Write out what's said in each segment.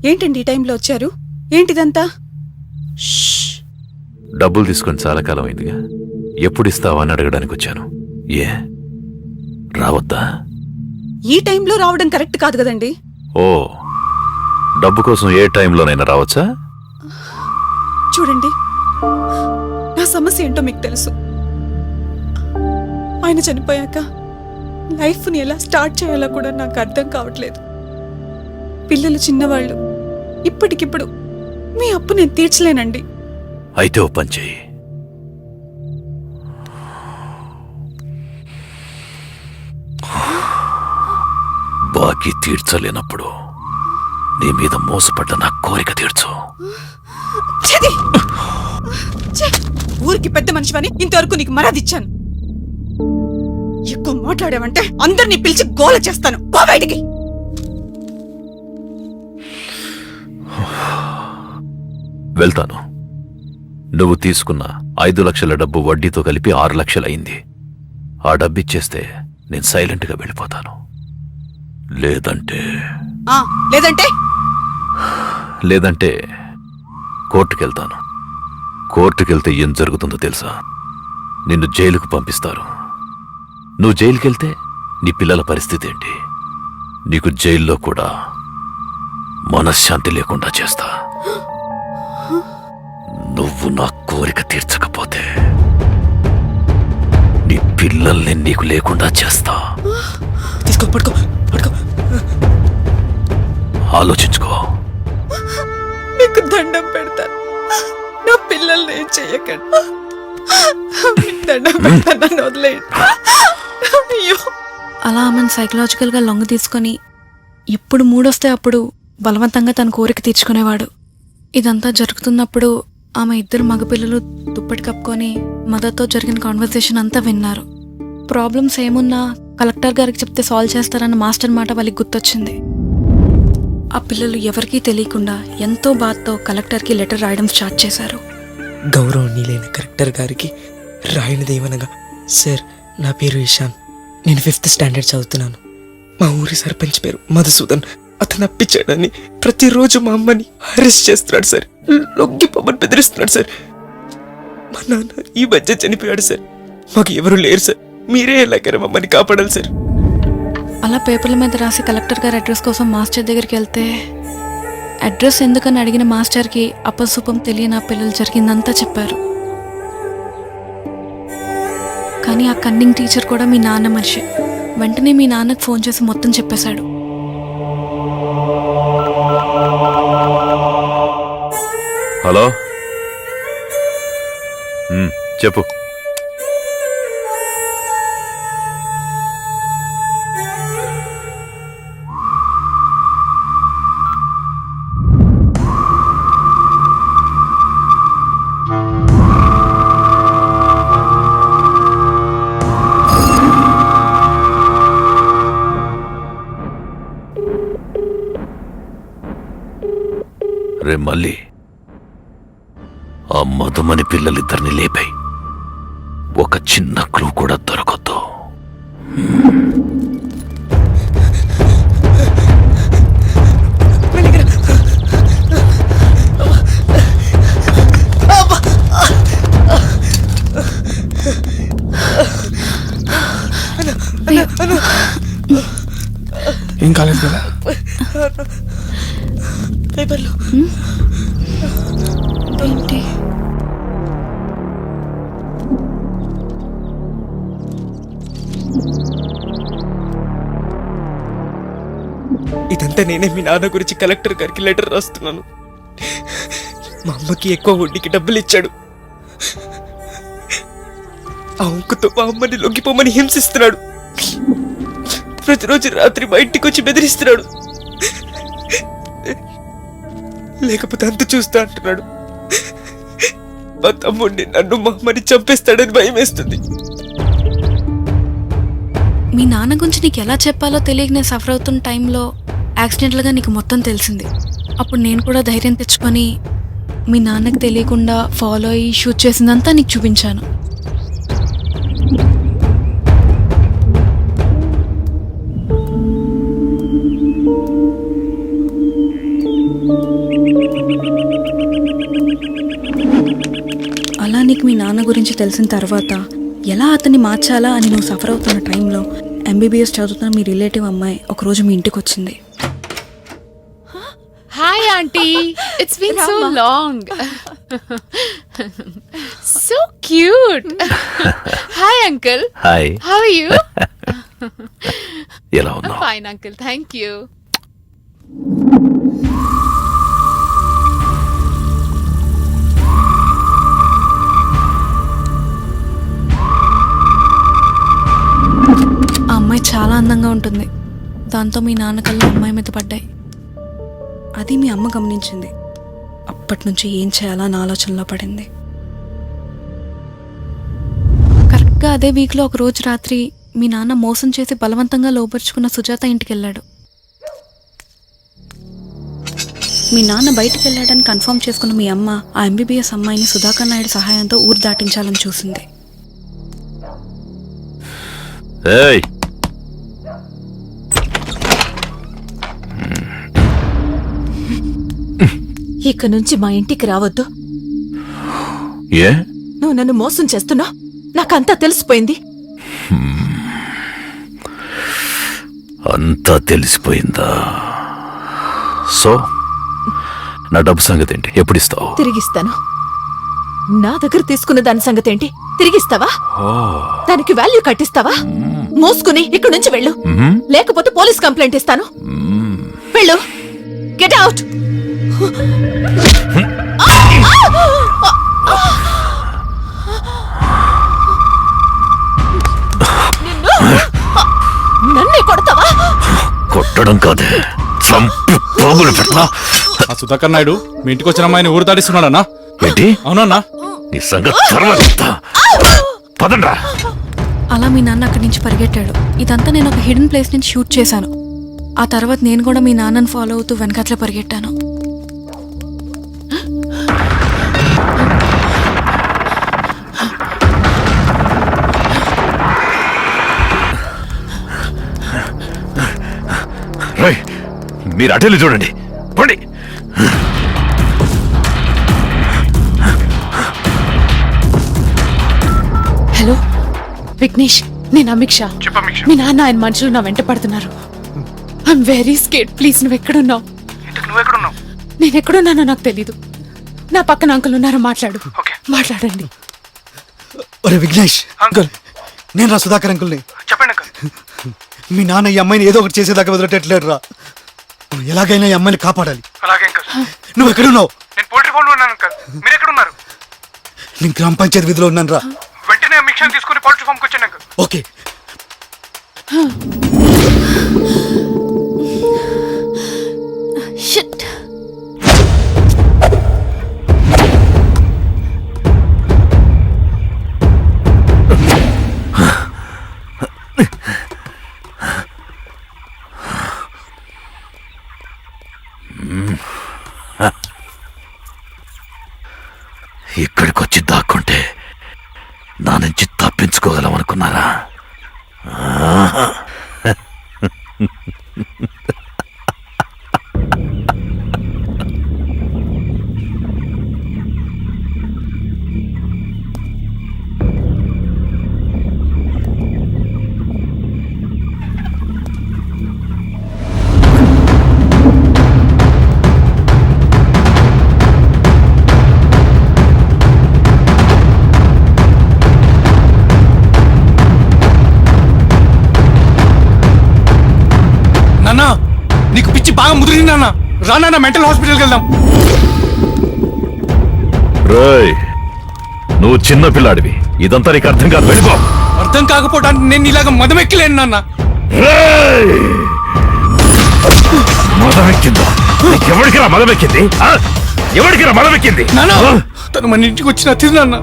ఏంటండి ఈ టైంలో వచ్చారు? ఏంటిదంతా? డబ్బులు తీసుకొని చాలా కాలం అయిందిగా, ఎప్పుడు ఇస్తావా అని అడగడానికి వచ్చాను. ఏ రావద్దా? ఈ టైంలో రావడం కరెక్ట్ కాదు కదండి. ఓ, డబ్బు కోసం ఏ టైంలోనైనా రావచ్చా? చూడండి, నా సమస్య ఏంటో మీకు తెలుసు. ఆయన చనిపోయాక లైఫ్ని ఎలా స్టార్ట్ చేయాలో కూడా నాకు అర్థం కావట్లేదు. పిల్లలు చిన్నవాళ్ళు. ఇప్పటికిప్పుడు మీ అప్పు నేను తీర్చలేనండి. అయితే ఓ పని చెయ్యి. బాకీ తీర్చలేనప్పుడు నీ మీద మోసపడ్డ నా కోరిక తీర్చు. ఛీ! ఊరికి పెద్ద మనిషివని ఇంతవరకు నీకు మర్యాద ఇచ్చాను. ఎక్కువ మాట్లాడావంటే అందరినీ పిలిచి గోల చేస్తాను. పో బయటికి. వెళ్తాను. నువ్వు తీసుకున్న 5 లక్షల డబ్బు వడ్డీతో కలిపి 6 లక్షలు అయింది. ఆ డబ్బిచ్చేస్తే నేను సైలెంట్గా వెళ్ళిపోతాను. లేదంటే లేదంటే కోర్టుకెళ్తాను. కోర్టుకెళ్తే ఏం జరుగుతుందో తెలుసా? నిన్ను జైలుకు పంపిస్తారు. నువ్వు జైలుకెళ్తే నీ పిల్లల పరిస్థితి ఏంటి? నీకు జైల్లో కూడా మనశ్శాంతి లేకుండా చేస్తా. నువ్వు నా కోరిక తీర్చకపోతే నీ పిల్లల్ని నీకు లేకుండా చేస్తా. తీసుకో, పడుకో, పడుకో. ఆలోచించుకో. నీకు దండం పెడతాను, నా పిల్లల్ని ఏం చెయ్యకండి. దండం పెడతాను, నన్ను వదిలేయండి. అయ్యో. అలా ఆమెను సైకలాజికల్గా లొంగ తీసుకొని ఎప్పుడు మూడొస్తే అప్పుడు బలవంతంగా తన కోరిక తీర్చుకునేవాడు. ఇదంతా జరుగుతున్నప్పుడు ఆమె 2 మగపిల్లలు దుప్పటి కప్పుకొని మదర్తో జరిగిన కాన్వర్సేషన్ అంతా విన్నారు. ప్రాబ్లమ్స్ ఏమున్నా కలెక్టర్ గారికి చెప్తే సాల్వ్ చేస్తారన్న మాస్టర్ మాట వాళ్ళకి గుర్తొచ్చింది. ఆ పిల్లలు ఎవరికీ తెలియకుండా ఎంతో బాధతో కలెక్టర్కి లెటర్ రాయడం స్టార్ట్ చేశారు. గౌరవనీయులైన కలెక్టర్ గారికి రాయనిదేమనగా, సార్, నా పేరు ఇషాన్, నేను 5th స్టాండర్డ్ చదువుతున్నాను. మా ఊరి సర్పంచ్ పేరు మధుసూదన్. అతను అప్పించాడని ప్రతిరోజు మా అమ్మని అరెస్ట్ చేస్తున్నాడు సార్. లొంగిపోమని బెదిరిస్తున్నాడు సార్. మా నాన్న ఈ మధ్య చనిపోయాడు సార్. మాకు ఎవరు లేరు సార్. మీరే ఎలాగైనా మమ్మల్ని కాపాడాలి సార్. అలా పేపర్ల మీద రాసి కలెక్టర్ గారి అడ్రస్ కోసం మాస్టర్ దగ్గరికి వెళ్తే అడ్రస్ ఎందుకని అడిగిన మాస్టర్కి అపశుభం తెలియని ఆ పిల్లలు జరిగిందంతా చెప్పారు. కానీ ఆ కన్నింగ్ టీచర్ కూడా మీ నాన్న మనిషి. వెంటనే మీ నాన్నకు ఫోన్ చేసి మొత్తం చెప్పేశాడు. హలో, చెప్పు. రే మళ్ళీ ఆ మధుమని పిల్లలిద్దరిని లేపాయి. ఒక చిన్న క్లూ కూడా దొరకొద్దు. ఏం కాలేదు కదా? పేపర్లు ఏంటి? ఇదంతా నేనే మీ నాన్న గురించి కలెక్టర్ గారికి లెటర్ రాస్తున్నాను. మా అమ్మకి ఎక్కువ వడ్డీకి డబ్బులు ఇచ్చాడు. ఆ అంకుతో మా అమ్మని లొంగిపోమని హింసిస్తున్నాడు. ప్రతిరోజు రాత్రి మా ఇంటికి వచ్చి బెదిరిస్తున్నాడు. లేకపోతే అంత చూస్తా అంటున్నాడు. మా తమ్ముడిని, నన్ను, మా అమ్మని చంపేస్తాడని భయం వేస్తుంది. మీ నాన్న గురించి నీకు ఎలా చెప్పాలో తెలియక నేను సఫర్ అవుతున్న టైంలో యాక్సిడెంటల్గా నీకు మొత్తం తెలిసింది. అప్పుడు నేను కూడా ధైర్యం తెచ్చుకొని మీ నాన్నకు తెలియకుండా ఫాలో అయ్యి షూట్ చేసిందంతా నీకు చూపించాను. విషయాలు తెలిసిన తర్వాత ఎలా అతన్ని మార్చాలా అని నువ్వు సఫర్ అవుతున్న టైంలో ఎంబీబీఎస్ చదువుతున్న మీ రిలేటివ్ అమ్మాయి ఒకరోజు మీ ఇంటికి వచ్చింది. Hi, Auntie. It's been so long. So cute. Hi, Uncle. Hi, How are you? ఎలా ఉన్నావు? Fine, Uncle. Thank you. ఆ అమ్మాయి చాలా అందంగా ఉంటుంది. దాంతో మీ నాన్న కళ్ళు అమ్మాయి మీద పడ్డాయి. అది మీ అమ్మ గమనించింది. అప్పటి నుంచి ఏం చేయాలా అని ఆలోచనలో పడింది. కరెక్ట్గా అదే వీక్లో ఒక రోజు రాత్రి మీ నాన్న మోసం చేసి బలవంతంగా లోపరుచుకున్న సుజాత ఇంటికి వెళ్ళాడు. మీ నాన్న బయటికి వెళ్ళాడని కన్ఫర్మ్ చేసుకున్న మీ అమ్మ ఆ ఎంబీబీఎస్ అమ్మాయిని సుధాకర్ నాయుడు సహాయంతో ఊరు దాటించాలని చూసింది. ఏయ్, ఇక నుంచి మా ఇంటికి రావద్దు. ఏ? నువ్వు నన్ను మోసం చేస్తున్నావు. నాకంతా తెలిసిపోయింది. అంతా తెలిసిపోయిందా? సో నా డబ్బు సంగతి ఏంటి? ఎప్పుడు ఇస్తావు? తిరిగిస్తాను. నా దగ్గర తీసుకున్న దాని సంగతి ఏంటి? తిరిగిస్తావా? దానికి వాల్యూ కట్టిస్తావా? మోసుకుని ఇక్కడి నుంచి వెళ్ళు, లేకపోతే పోలీస్ కంప్లైంట్ ఇస్తాను. వెళ్ళు. Get out. నన్నే కొడతావా? కొట్టడం కాదే, చంపి పోగులు పెడతా. ఆ సుధాకర్ నాయుడు మీ ఇంటికి వచ్చిన అమ్మాయిని ఊరు దాటిస్తున్నాడన్నా? ఏంటి? అవునన్నా? నీ సంగతి తర్వాత చెప్తా. పదండ్రా. అలా మీ నాన్న అక్కడి నుంచి పరిగెట్టాడు. ఇదంతా నేను ఒక హిడెన్ ప్లేస్ నుంచి షూట్ చేశాను. ఆ తర్వాత నేను కూడా మీ నాన్నని ఫాలో అవుతూ వెనకాట్లే పరిగెట్టాను. రేయ్, మీరు అటెళ్ళు చూడండి. పండి. హలో విఘ్నేష్, నేను అమిక్ష. మీ నాన్న ఆయన మనుషులు నా వెంట పడుతున్నారు. I'm very skate. ప్లీజ్, నువ్వు ఎక్కడున్నావు? నేను ఎక్కడున్నానో నాకు తెలీదు. నా పక్కన అంకుల్ ఉన్నారు, మాట్లాడు. మాట్లాడండి. ఒరే విఘ్నేష్ అంకుల్, నేను రా సుధాకర్ అంకుల్ని. చెప్పండి అంకుల్. మీ నాన్న ఈ అమ్మాయిని ఏదో ఒకటి చేసేదాకా వదిలేటట్లేడు రా. ఎలాగైనా ఈ అమ్మాయిని కాపాడాలి. అలాగే అంకుల్. నువ్వు ఎక్కడున్నావు? నేను పోల్ట్రీ ఫామ్ లో ఉన్నాను అంకుల్. మీరు ఎక్కడున్నారు? నేను గ్రామ పంచాయతీ విధిలో ఉన్నాను రా. వెంటనే మిక్షన్ తీసుకుని పోల్ట్రీ ఫామ్ కి వచ్చాను అంకుల్. ఓకే. షిట్. ఇక్కడికి వచ్చి దాక్కుంటే నా నుంచి తప్పించుకోగలం అనుకున్నారా? నాన్న, నీకు పిచ్చి బాగా ముదిరింది నాన్న. రా నాన్న, మెంటల్ హాస్పిటల్కి వెళ్దాం. రేయ్, నువ్వు చిన్న పిల్లాడివి. ఇదంతా నీకు అర్థం కాదు. వెళ్ళిపో. అర్థం కాకపోవడానికి నేను ఇలాగ మదమెక్కలేను నాన్న. రేయ్, మదమెక్కిందా? ఎవరికిరా మదమెక్కింది? ఎవరికిరా మదమెక్కింది? నాన్న, తను మన ఇంటికి వచ్చిన అతిథి నాన్న.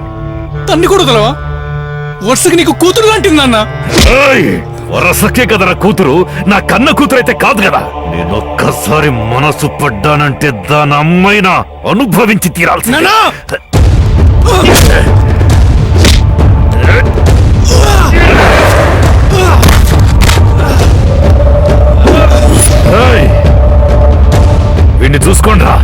తన్ని కూడా వదలవా? వరుసకి నీకు కూతురు లాంటిది నాన్న. వరసకే కదా నా కూతురు. నా కన్న కూతురు అయితే కాదు కదా. నేనొక్కసారి మనసు పడ్డానంటే దాని అమ్మైనా అనుభవించి తీరాల్సి. వీడిని చూసుకోండి రా.